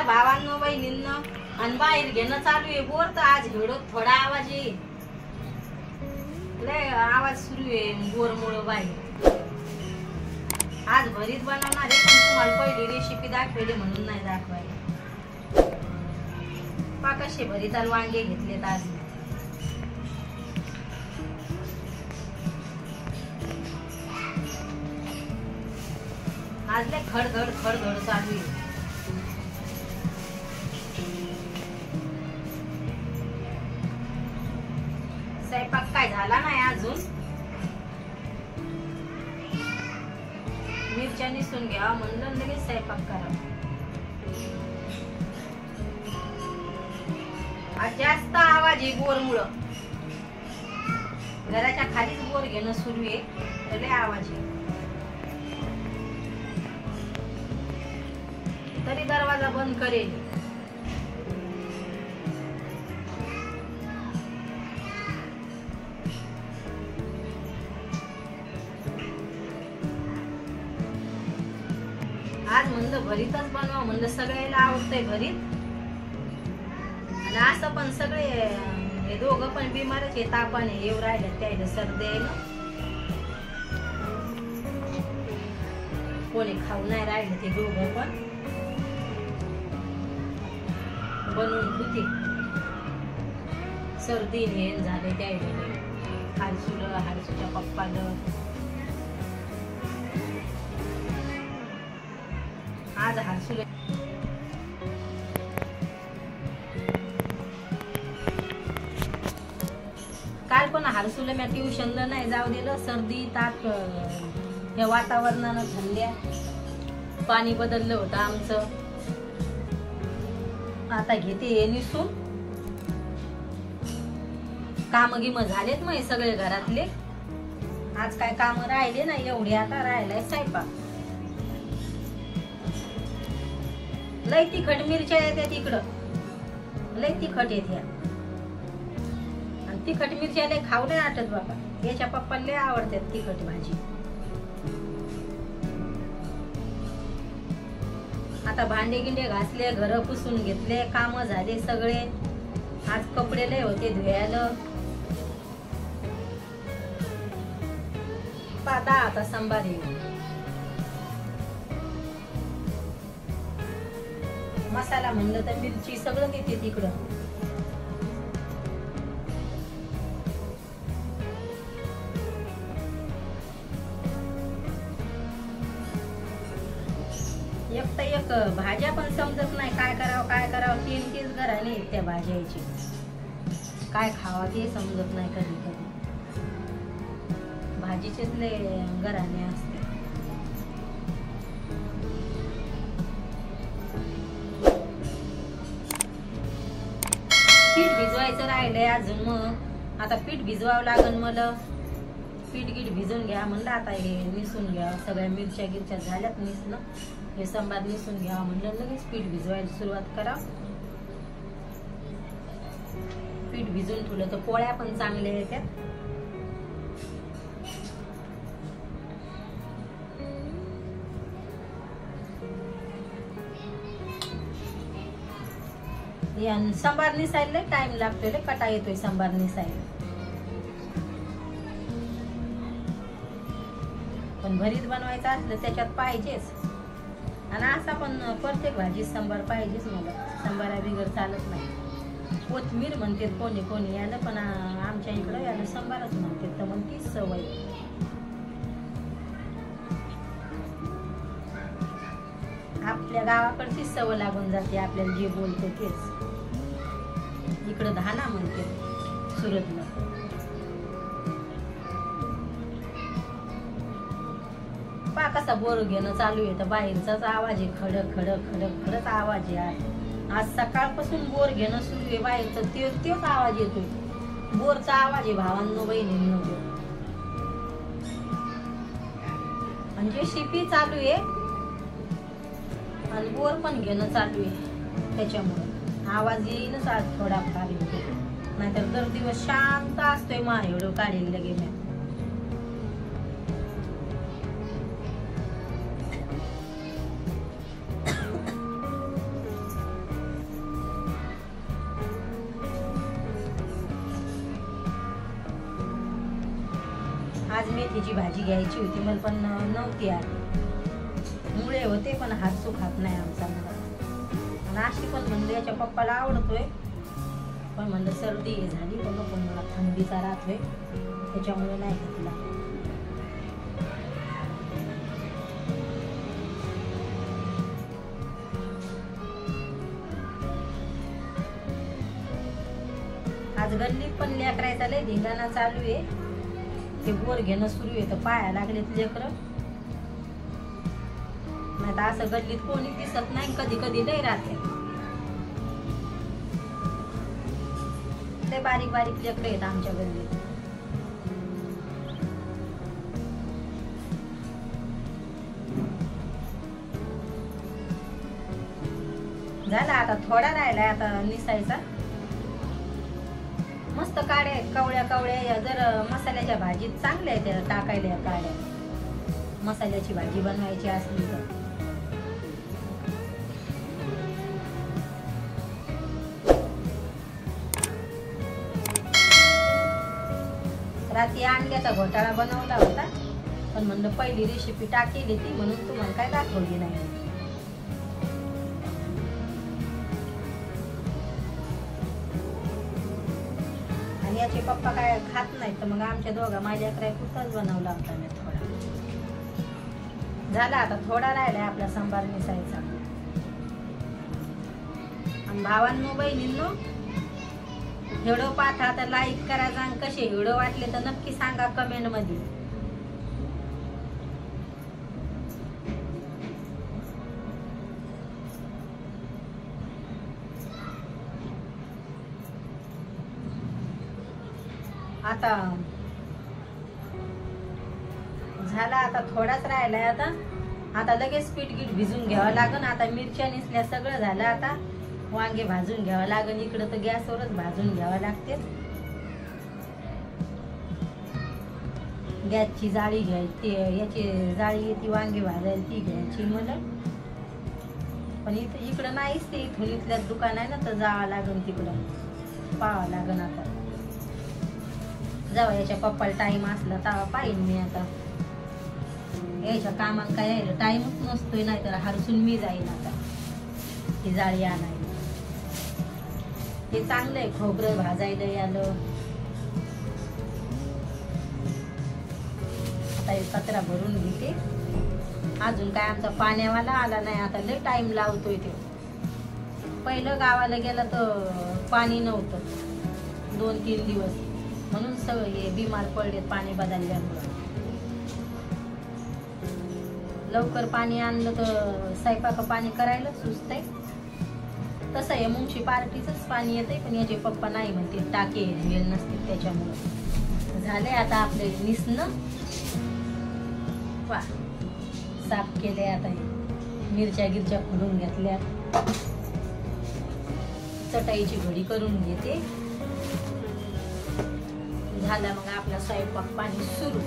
भावांनो बहिणींनो आणि बाहेर घेणं चालू आहे बोर तर आज व्हिडिओ थोडा आवाज येईल लय आवाज सुरू आहे बोर मुळे बाहेर आज भरीत बनवणार आहे पण तुम्हाला पहिली रेसिपी दाखवली म्हणून नाही दाखवायला पा कसे भरीताला वांगे घेतलेत आज आज लय खडखड खडखड चालू आहे स्वयंपाक काय झाला नाही अजून मिरच्या निसून घ्या म्हणलं लगेच स्वयंपाक करा आज जास्त आवाज आहे बोर मुळे घराच्या खालीच बोर घेणं सुरू आहे तर लय आवाज आहे तरी दरवाजा बंद करेल आज म्हणलं भरीतच बनवा म्हणलं सगळ्याला आवडतंय भरीत आणि असं पण सगळे हे दोघं पण बिमारच आहे तापाने येऊ राहिले त्याला सर्दी आहे ना कोणी खाऊ नाही राहिले ते दोघं पण बनवून होती सर्दी हे झाले त्याला हारसूच्या पप्पाला आज हारसूला काल पण हारसूला मी ट्युशनला नाही जाऊ दिलं सर्दी ताप या वातावरणानं थंड्या पाणी बदललं होतं आमचं आता घेते हे निसून काम गिम झालेत मग सगळे घरातले आज काय काम राहिले नाही एवढे आता राहिलाय स्वयंपाक लय तिखट मिरच्या येत्या तिकडं लय तिखट येत्या आणि तिखट मिरच्या लय खाऊ नाही आटत बाबा याच्या पप्पाला लय आवडतात तिखट भाजी आता भांडे गिंडे घासले घर पुसून घेतले काम झाले सगळे आज कपडे लय होते धुयाला पाता आता संभारी मसाला म्हणलं तर मिरची सगळं घेते तिकडं एक तर एक भाज्या पण समजत नाही काय करावं तीन घराने त्या भाज्याची काय खावा ते समजत नाही कधी कधी भाजीचेच लय घराने असते पीठ भिजवायचं राहिलंय अजून मग आता पीठ भिजवावं लागेल मला पीठ गीठ भिजून घ्या म्हणलं आता हे निसून घ्या सगळ्या मिरच्या गिरच्या झाल्यात निसणं हे संबार निसून घ्या म्हणलं लगेच पीठ भिजवायला सुरुवात करा पीठ भिजून ठेवलं तर पोळ्या पण चांगल्या येतात संबार निसायला टाइम लागतोय कटा येतोय संबार निसायला पण भरीत बनवायचं असलं त्याच्यात पाहिजेच आणि असा पण प्रत्येक भाजी संबार पाहिजेच मला संबारा बिगर चालत नाही कोथमीर म्हणते कोणी कोणी याला पण आमच्या इकडं याला संबारच म्हणते तर मग तीच सवय आपल्या गावाकडचीच सवय लागून जाते आपल्याला जे बोलते तेच इकडं धाना म्हणते सुरतला पा कसा बोर घेणं चालू आहे तर बाहेरचाच आवाज आहे खडक खडक खडक खडक आवाज आहे आज सकाळपासून बोर घेणं सुरू आहे बाहेरचं तेच आवाज येतोय बोरचा आवाज आहे भावांनो बहिणींनो म्हणजे शिपी चालू आहे आणि बोर पण घेणं चालू आहे त्याच्यामुळे आवाज येईनच आज थोडाफार येतो नाहीतर दर दिवस शांत असतोय मा एवढं काढेल लगे मी आज मेथीची भाजी घ्यायची होती मला, पण नव्हती आली. मुळे होते पण हारसू खात नाही आमचा मुलगा. आणि अशी पण म्हणलं याच्या पप्पाला आवडतोय, पण म्हणलं सर्दी झाली पण नको, मला थंडीचा राहतोय त्याच्यामुळे नाही घेतला. आज गल्लीत पण लेकरायचा लय धिंगाणा चालू आहे. ते बोर घेणं सुरू आहे तर पाया लागलेत लेकरं. नाही तर असं गल्लीत कोणी दिसत नाही, कधी कधी लय राहते. ते बारीक बारीक लेकरं आहेत आमच्या गल्लीत. झाला आता थोडा राहिलाय आता निसायचा. मस्त काड्या आहेत, कवळ्या कवळ्या. जर मसाल्याच्या भाजीत चांगल्या आहेत त्या टाकायला या काड्या, मसाल्याची भाजी बनवायची असली तर. रात्री अंड्याचा घोटाळा बनवला होता, पण म्हणलं पहिली रेसिपी टाकेली ती म्हणून तुम्हाला काय दाखवली नाही. याचे पप्पा काय खात नाहीत, तर मग आमच्या दोघा माझ्या पुरताच बनवला होता मी थोडा. झाला आता थोडा राहिलाय आपला सांबार मिसायचा. आणि भावांनो बहिणींनो, व्हिडिओ पाहता तर लाईक करा. आणि कसे व्हिडिओ वाटले तर नक्की सांगा कमेंट मध्ये. आता झाला आता थोडाच राहिलाय. आता लगेच पीठ गीठ भिजून घ्यावं लागन. आता मिरच्या निसल्या सगळं झालं. आता वांगे भाजून घ्यावं लागन. इकडं तर गॅसवरच भाजून घ्यावं लागते. गॅसची जाळी घ्यायची, याची जाळी ती वांगे भाजायला ती घ्यायची मला. पण इकडं नाहीच ते, इथून इथल्याच दुकान आहे ना, तर जावं लागन तिकडं पाहावं लागन. आता जेव्हा याच्या पप्पाला टाइम असला तेव्हा पाहिन मी. आता याच्या कामात काय यायला टाइमच नसतोय, नाहीतर हरसून मी जाईन आता ती जाळी आणायला. ते चांगलंय खोबरं भाजायला यालं. आता कचरा भरून घेते. अजून काय आमचा पाण्यावाला आला नाही. आता लय टाइम लावतोय ते. पहिलं गावाला गेलं तर पाणी नव्हतं 2-3 दिवस, म्हणून सगळे बिमार पडले पाणी बदलल्यामुळे. लवकर पाणी आणलं तर स्वयंपाक पाणी करायला सुस्त आहे. तसं आहे म्युन्सिपाल्टीच पाणी येतंय, पण याचे पप्पा नाही म्हणते, टाके वेळ नसते त्याच्यामुळे. झाले आता आपले निसणं. वा साफ केले. आता मिरच्या गिरच्या खोडून घेतल्या. चटाईची घडी करून घेते. झाला मग आपला स्वयंपाक पाणी सुरू.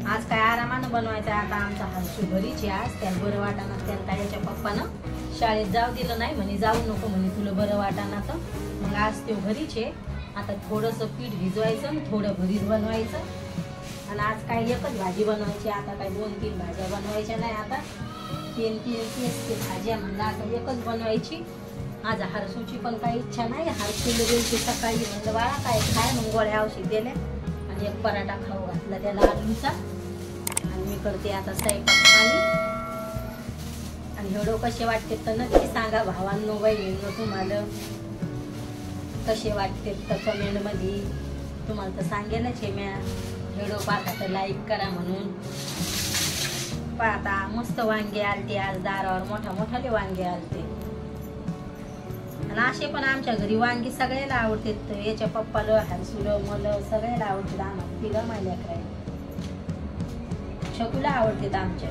आज काय आरामानं बनवायचं. आता आमचा हर्षू घरीचे. आज त्याला बरं वाटाना. त्याला त्याच्या पप्पानं शाळेत जाऊ दिलं नाही, म्हणे जाऊ नको म्हणे, तुला बरं वाटाना. तर मग आज तो घरीचे. आता थोडंसं पीठ भिजवायचं आणि थोडं भरीत बनवायचं. आणि आज काय एकच भाजी बनवायची. आता काय 2-3 भाज्या बनवायच्या नाही. आता 3 भाज्या म्हणलं आता एकच बनवायची. आज हरसूची पण काही इच्छा नाही. हरसूला गेलती सकाळी, म्हणलं बाळा काय खाय, मग गोळ्या औषध दिल्या आणि एक पराठा खाऊ घातला त्याला आलूचा. आणि मी करते आता स्वयंपाक पाणी. आणि व्हिडिओ कसे वाटते तर नक्की सांगा भावांनो बहिणींनो. तुम्हाला कसे वाटते तर कमेंट मध्ये. तुम्हाला तर सांगेलच हे म्या. व्हिडिओ पाहता तर लाईक करा म्हणून. पाहता मस्त वांगे आलते आज दारावर, मोठाले वांगे आलते. आणि असे पण आमच्या घरी वांगी सगळ्याला आवडतात. याच्या पप्पाला, हरसूला, मला सगळ्याला आवडतात. आम्हाला तिघं माझ्या लेकराला, शकूला आवडतात आमच्या.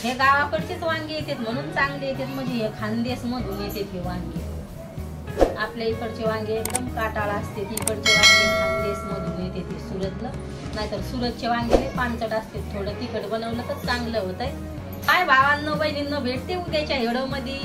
हे गावाकडचेच वांगे येतात म्हणून चांगले येतात. म्हणजे हे खानदेश मधून येतात हे वांगे. आपल्या इकडचे वांगे एकदम काटाळ असते. इकडचे वांगे खानदेश मधून येते ते सुरतला. नाहीतर सुरतचे वांगे पानचट असते. थोडं तिखट बनवलं तर चांगलं होतंय. काय भावांनो बहिणींनो, भेटते उद्याच्या व्हिडिओ मध्ये.